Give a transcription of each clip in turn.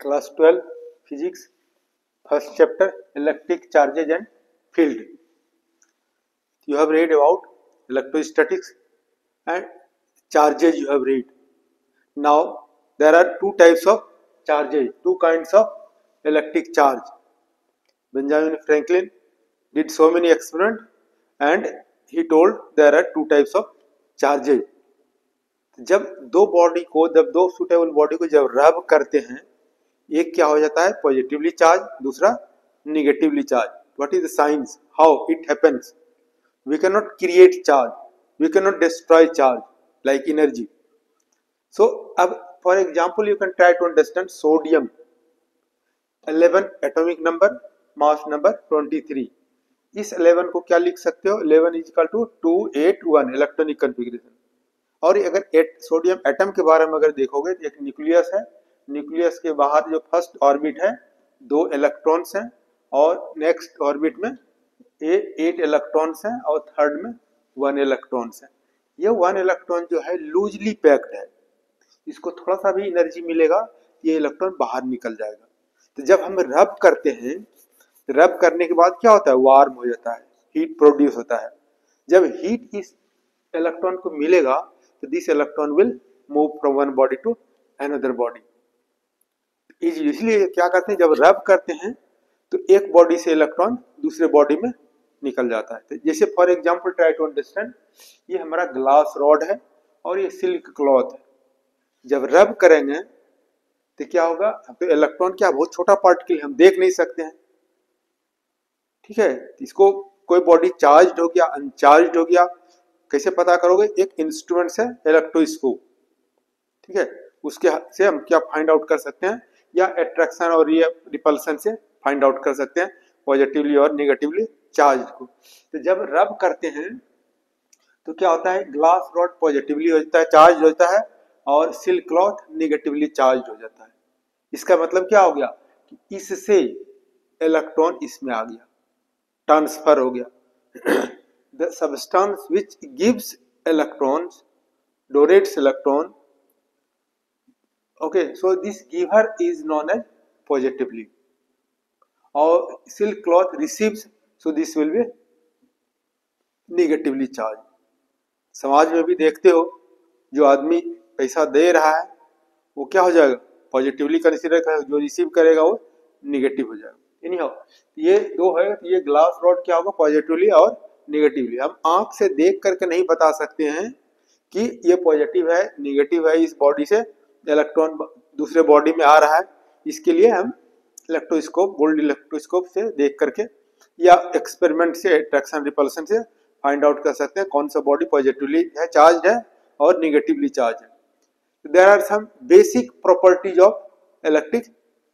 Class 12 Physics, first chapter Electric Charges and Field. You have read about electrostatics and charges you have read. Now there are two types of charges, two kinds of electric charge. Benjamin Franklin did so many experiments and he told there are two types of charges. जब दो suitable body को जब रब करते हैं, एक क्या हो जाता है पॉजिटिवली चार्ज, दूसरा negatively charge. What is the science, how it happens? We can not create charge, we can not destroy charge like energy. So अब for example you can try to understand sodium 11 atomic number, mass number 23. इस 11 को क्या लिख सकते हो? 11 is equal to 281 electronic configuration. और अगर sodium atom के बारे में अगर देखोगे तो एक न्यूक्लियस है, न्यूक्लियस के बाहर जो फर्स्ट ऑर्बिट है 2 इलेक्ट्रॉन्स हैं और नेक्स्ट ऑर्बिट में 8 इलेक्ट्रॉन्स हैं और थर्ड में 1 इलेक्ट्रॉन्स है. ये 1 इलेक्ट्रॉन जो है लूजली पैक्ड है, इसको थोड़ा सा भी एनर्जी मिलेगा ये इलेक्ट्रॉन बाहर निकल जाएगा. तो जब हम रब करते हैं, रब करने के बाद क्या होता है? वार्म हो जाता है, हीट प्रोड्यूस होता है. जब हीट इस इलेक्ट्रॉन को मिलेगा तो this electron will move from one body to another body. इसलिए क्या करते हैं, जब रब करते हैं तो एक बॉडी से इलेक्ट्रॉन दूसरे बॉडी में निकल जाता है. तो जैसे for example try to understand, ये हमारा ग्लास रॉड है और ये सिल्क क्लॉथ है. जब रब करेंगे तो क्या होगा? तो इलेक्ट्रॉन क्या बहुत छोटा पार्टिकल हम देख नहीं सकते हैं, ठीक है. इसको कोई बॉडी चार्ज हो गया, अनचार्ज हो गया, कैसे पता करोगे? एक इंस्ट्रूमेंट से इलेक्ट्रोस्कोप, ठीक है, उसके से हम क्या फाइंड आउट कर सकते हैं, या अट्रैक्शन और रिपल्सन से फाइंड आउट कर सकते हैं पॉजिटिवली और नेगेटिवली चार्ज को. तो जब रब करते हैं तो क्या होता है? ग्लास रॉड पॉजिटिवली हो जाता है, चार्ज हो जाता है, और सिल्क क्लॉथ नेगेटिवली चार्ज हो जाता है. इसका मतलब क्या हो गया कि इससे इलेक्ट्रॉन इसमें आ गया, ट्रांसफर हो गया. The substance which gives electrons donates electron. Okay, so this giver is known as positively. और silk cloth receives, so this will be negatively charged. समाज में भी देखते हो, जो आदमी पैसा दे रहा है वो क्या हो जाएगा? पॉजिटिवली कंसीडर करेगा, जो रिसीव करेगा वो निगेटिव हो जाएगा. एनीहाउ ये दो है, ये ग्लास रॉड क्या होगा? पॉजिटिवली और नेगेटिवली. हम आंख से देख करके नहीं बता सकते हैं कि ये पॉजिटिव है, नेगेटिव है, इस बॉडी से इलेक्ट्रॉन दूसरे बॉडी में आ रहा है. इसके लिए हम इलेक्ट्रोस्कोप, गोल्ड इलेक्ट्रोस्कोप से देख करके या एक्सपेरिमेंट से, अट्रैक्शन रिपल्सन से फाइंड आउट कर सकते हैं कौन सा बॉडी पॉजिटिवली है, चार्ज है और नेगेटिवली चार्ज है. There are some basic properties of electric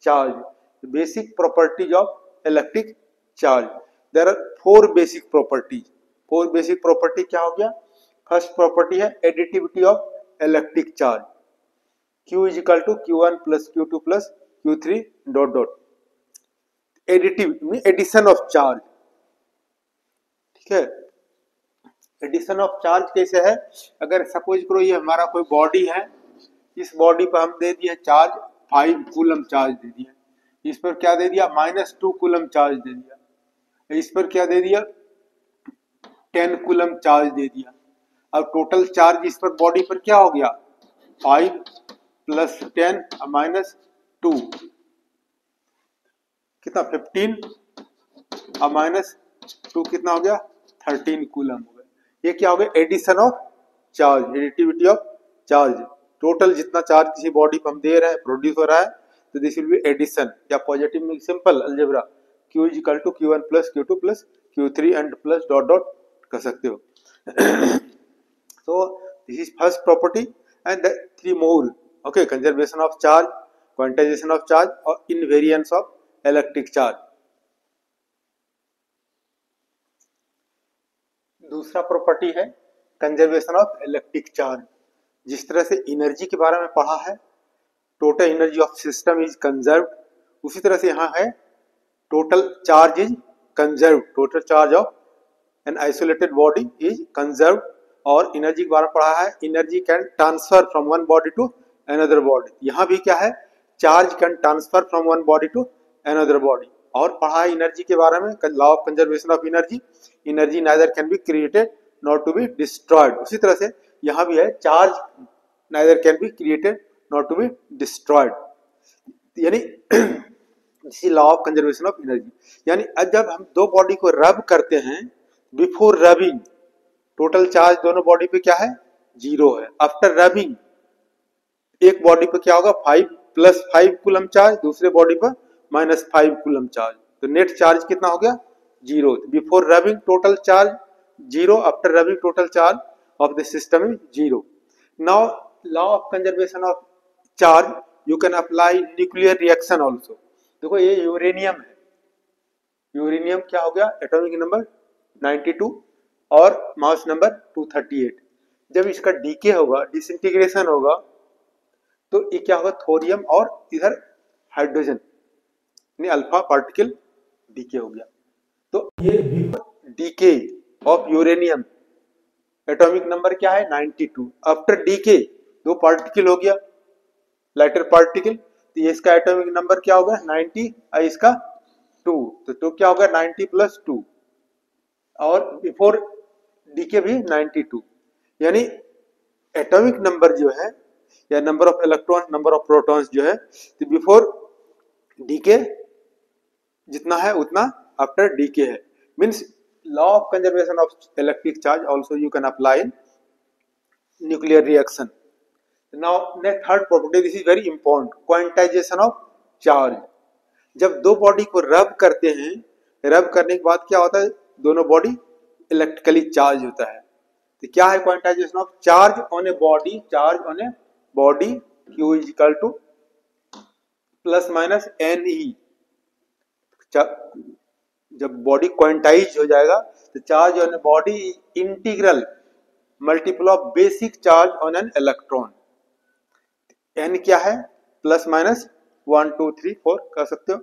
charge. Basic properties of electric charge, there are 4 basic properties. 4 basic property क्या हो गया? फर्स्ट प्रॉपर्टी है additivity of electric charge. Q is equal to Q1 plus Q2 plus Q3 dot dot. Additive mean addition of charge, ठीक है. Addition of charge कैसे है? अगर suppose करो ये हमारा कोई बॉडी है, इस बॉडी पर हम दे दिए चार्ज 5 कूलम चार्ज दे दिया, इस पर क्या दे दिया? -2 कूलम चार्ज दे दिया, इस पर क्या दे दिया? 10 कूलम चार्ज दे दिया. अब टोटल चार्ज इस पर बॉडी पर क्या हो गया? 5 प्लस 10 -2 कितना? 15 और -2 कितना हो गया? 13 कूलम हो गया. ये क्या हो गया? Addition of charge, additivity of charge. Total जितना चार्ज किसी बॉडी पर हम दे रहे हैं, प्रोड्यूस हो रहा है, तो दिस विल बी एडिशन. या पॉजिटिव में simple algebra, Q is equal to Q1 plus Q2 plus Q3 and plus dot dot कर सकते हो. So this is first property and the 3 more. Okay, conservation of charge, quantization of charge और invariance of electric charge. दूसरा property है conservation of electric charge. जिस तरह से energy के बारे में पढ़ा है, total energy of system is conserved, उसी तरह से यहाँ है total charge is conserved. Total charge of an isolated body is conserved. और एनर्जी के बारे में पढ़ा है, energy can transfer from one body to another body. यहाँ भी क्या है? Charge can transfer from one body to another body. और पढ़ा है एनर्जी के बारे में, law of conservation of energy, energy neither can be created not to be destroyed. उसी तरह से यहाँ भी है, charge neither can be created not to be destroyed, यानी law of conservation of energy. यानी जब हम दो बॉडी को रब करते हैं, बिफोर रबिंग टोटल चार्ज दोनों बॉडी पे क्या है, 0 है। आफ्टर रबिंग एक बॉडी पे क्या होगा, 5 + 5 कूलम चार्ज, दूसरे बॉडी पर -5 कूलम चार्ज, तो नेट चार्ज कितना हो गया, 0। Before rubbing total charge 0, after rubbing total charge of the system is 0। Now law of conservation of charge you can apply nuclear reaction also. देखो ये uranium है, uranium क्या हो गया, एटॉमिक नंबर 92 और मास नंबर 238। जब इसका डीके होगा, डिसइंटीग्रेशन होगा, तो ये क्या होगा, थोरियम और इधर हाइड्रोजन यानी अल्फा पार्टिकल डीके हो गया। तो ये DK of uranium atomic number क्या है, 92। आफ्टर डीके 2 पार्टिकल हो गया, लाइटर पार्टिकल, तो ये इसका एटॉमिक नंबर क्या होगा, 90 और इसका 2, तो क्या होगा 90 + 2, और बिफोर डीके भी 92। यानी एटॉमिक नंबर जो है या number of electron, number of protons जो है, तो बिफोर डीके जितना है उतना आफ्टर डीके है। Means law of conservation of electric charge also you can apply in nuclear reaction. Now next third property, this is very important, quantization of charge. जब दो body को रब करते हैं, रब करने के बाद क्या होता है, दोनों बॉडी इलेक्ट्रिकली चार्ज होता है। तो क्या है quantization of charge on a body, charge on a body Q is equal to ±NE। जब बॉडी क्वांटाइज हो जाएगा तो charge on a body integral multiple of basic charge on an electron. n क्या है, ±1 2 3 4 कह सकते हो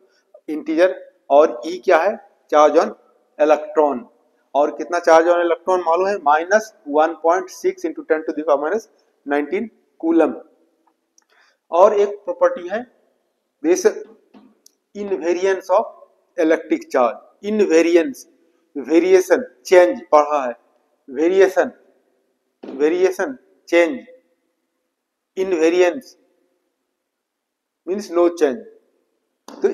इंटीजर, और E क्या है, चार्ज ऑन इलेक्ट्रॉन। और कितना चार्ज ऑन इलेक्ट्रॉन मालूम है, -1.6 × 10⁻19 कूलम। और एक प्रॉपर्टी है this invariance of electric charge. Invariance, variation, change पढ़ा है, variation, variation, change, invariance means no change. तो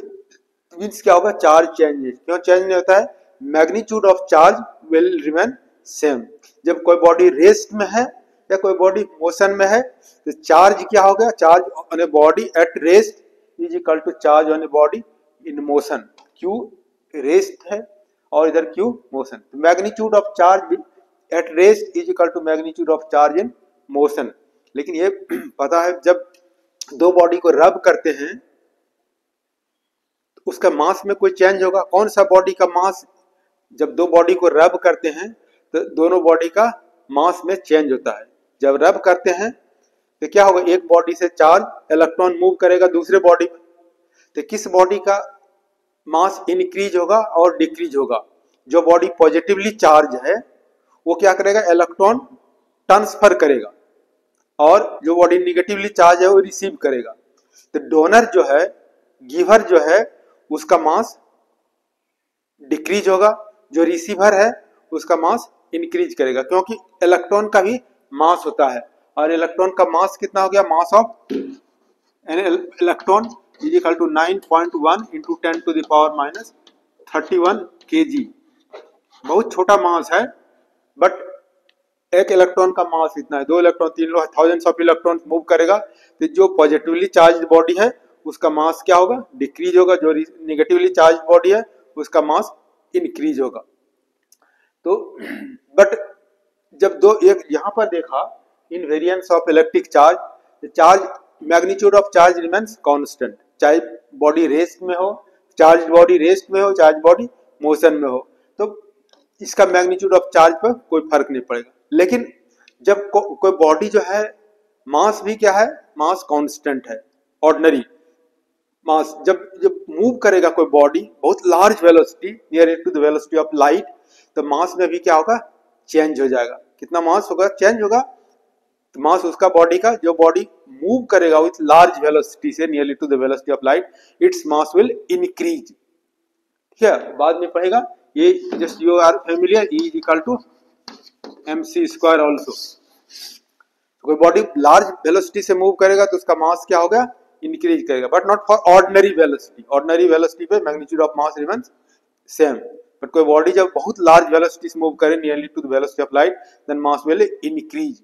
मीन्स क्या होगा, चार्ज चेंजेस। क्यों चेंज नहीं होता है, magnitude of charge will remain same. जब कोई बॉडी रेस्ट में है या कोई बॉडी मोशन में है, तो चार्ज क्या हो गया, charge on a body at rest is equal to charge on a body in motion. Q rest है और इधर Q मोशन, तो magnitude of charge at rest is equal to magnitude of charge in motion. लेकिन ये पता है, जब दो बॉडी को रब करते हैं तो उसका मास में कोई चेंज होगा। कौन सा बॉडी का मास, जब दो बॉडी को रब करते हैं तो दोनों बॉडी का मास में चेंज होता है। जब रब करते हैं तो क्या होगा, एक बॉडी से चार्ज इलेक्ट्रॉन मूव करेगा दूसरे बॉडी में, तो किस बॉडी का मास इंक्रीज होगा और डिक्रीज होगा। जो बॉडी पॉजिटिवली चार्ज है वो क्या करेगा, इलेक्ट्रॉन ट्रांसफर करेगा, और जो बॉडी निगेटिवली चार्ज है वो रिसीव करेगा। तो डोनर जो है, गिवर जो है, उसका मास डिक्रीज होगा, जो रिसीवर है उसका मास इंक्रीज करेगा, क्योंकि इलेक्ट्रॉन का भी मास होता है। और इलेक्ट्रॉन का मास कितना हो गया, mass of electron is equal to 9.1 × 10⁻31 kg। बहुत छोटा मास है, बट एक इलेक्ट्रॉन का मास इतना है, 2 electron 3 electron, thousands of electron move करेगा, तो जो पॉजिटिवली चार्ज बॉडी है उसका मास क्या होगा, डिक्रीज होगा, जो निगेटिवली चार्ज बॉडी है उसका मास इंक्रीज होगा। तो बट जब दो, एक यहाँ पर देखा invariance of electric charge, charge magnitude of charge remains constant, चाहे बॉडी रेस्ट में हो, चार्ज बॉडी रेस्ट में हो, चार्ज बॉडी मोशन में हो, तो इसका मैग्नीट्यूड ऑफ चार्ज पर कोई फर्क नहीं पड़ेगा। लेकिन जब कोई बॉडी जो है, मास भी क्या है, मास कांस्टेंट है, ऑर्डिनरी मास। जब मूव करेगा कोई बॉडी बहुत large velocity, near to the velocity of light, तो मास में भी क्या होगा, चेंज हो जाएगा। कितना मास होगा, चेंज होगा, मास उसका बॉडी का, जो बॉडी मूव करेगा विथ लार्ज वेलोसिटी से nearly to the velocity of light, it's mass will increase. ठीक है, बाद में पढ़ेगा ये, just you are familiar, E is equal to mc square also. कोई बॉडी लार्ज वेलोसिटी से मूव करेगा तो उसका मास क्या होगा, इंक्रीज करेगा, but not for ordinary velocity. Ordinary velocity पे magnitude of mass remains same, but कोई बॉडी जब बहुत लार्ज वेलोसिटी से मूव करे nearly to the velocity of light, then mass will increase,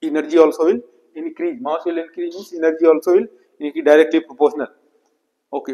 energy also will increase, mass will increase means energy also will increase, directly proportional। okay,